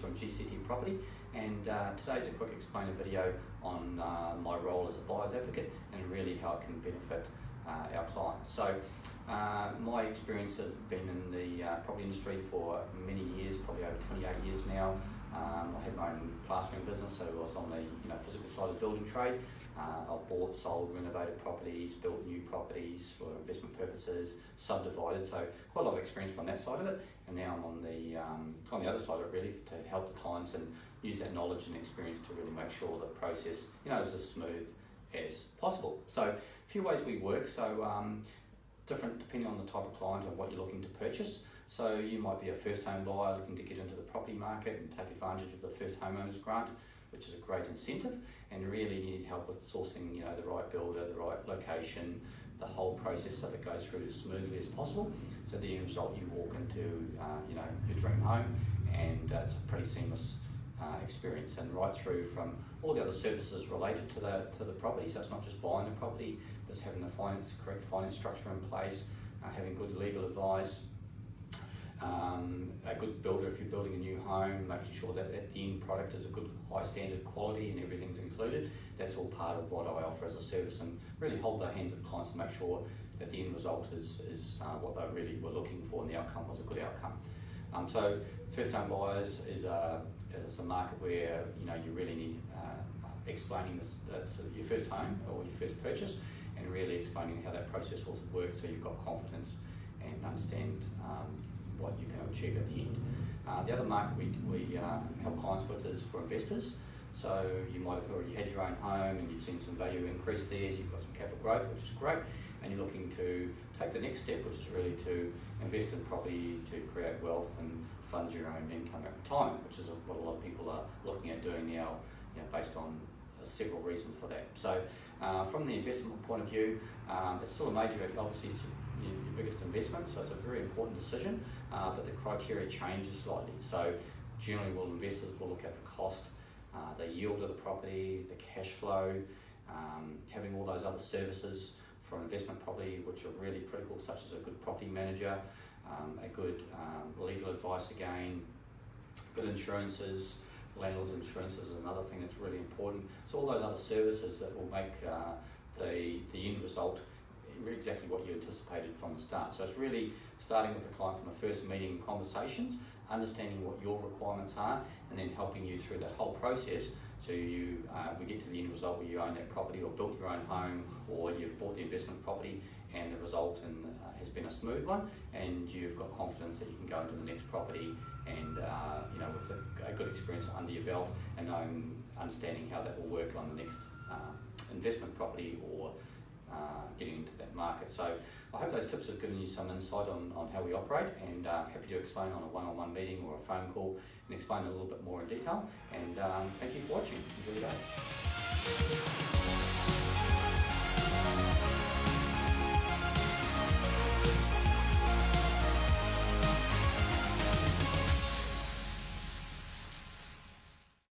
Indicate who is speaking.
Speaker 1: from GCT Property, and today's a quick explainer video on my role as a buyer's advocate and really how it can benefit our clients. So my experience has been in the property industry for many years, probably over 28 years now. I had my own plastering business, so I was on the physical side of the building trade. I've bought, sold, renovated properties, built new properties for investment purposes, subdivided, so quite a lot of experience from that side of it. And now I'm on the other side of it, really, to help the clients and use that knowledge and experience to really make sure the process is as smooth as possible. So a few ways we work, so different depending on the type of client and what you're looking to purchase. So you might be a first home buyer looking to get into the property market and take advantage of the first homeowners grant, which is a great incentive, and really need help with sourcing the right builder, the right location, the whole process so that it goes through as smoothly as possible. So the end result, you walk into your dream home, and it's a pretty seamless experience, and right through from all the other services related to the property. So it's not just buying the property, but it's having the correct finance structure in place, having good legal advice, a good builder if you're building a new home, making sure that the end product is a good high standard quality and everything's included. That's all part of what I offer as a service, and really hold the hands of the clients to make sure that the end result is what they really were looking for and the outcome was a good outcome. So first home buyers is a market where you really need explaining this, your first home or your first purchase, and really explaining how that process will work so you've got confidence and understand what you can achieve at the end. The other market we help clients with is for investors. So you might have already had your own home and you've seen some value increase there, so you've got some capital growth, which is great, and you're looking to take the next step, which is really to invest in property to create wealth and fund your own income at retirement, which is what a lot of people are looking at doing now, based on several reasons for that. So from the investment point of view, it's still a major, obviously it's your biggest investment, so it's a very important decision, but the criteria changes slightly. So generally investors will look at the cost, the yield of the property, the cash flow, having all those other services for an investment property which are really critical, such as a good property manager, a good legal advice again, good insurances. Landlord's insurance is another thing that's really important. So all those other services that will make the end result exactly what you anticipated from the start. So it's really starting with the client from the first meeting conversations, understanding what your requirements are, and then helping you through that whole process so we get to the end result where you own that property or built your own home, or you've bought the investment property and the result has been a smooth one, and you've got confidence that you can go into the next property and with a good experience under your belt, and understanding how that will work on the next investment property or getting into that market. So I hope those tips have given you some insight on how we operate, and happy to explain on a one-on-one meeting or a phone call and explain a little bit more in detail. And thank you for watching. Enjoy your day.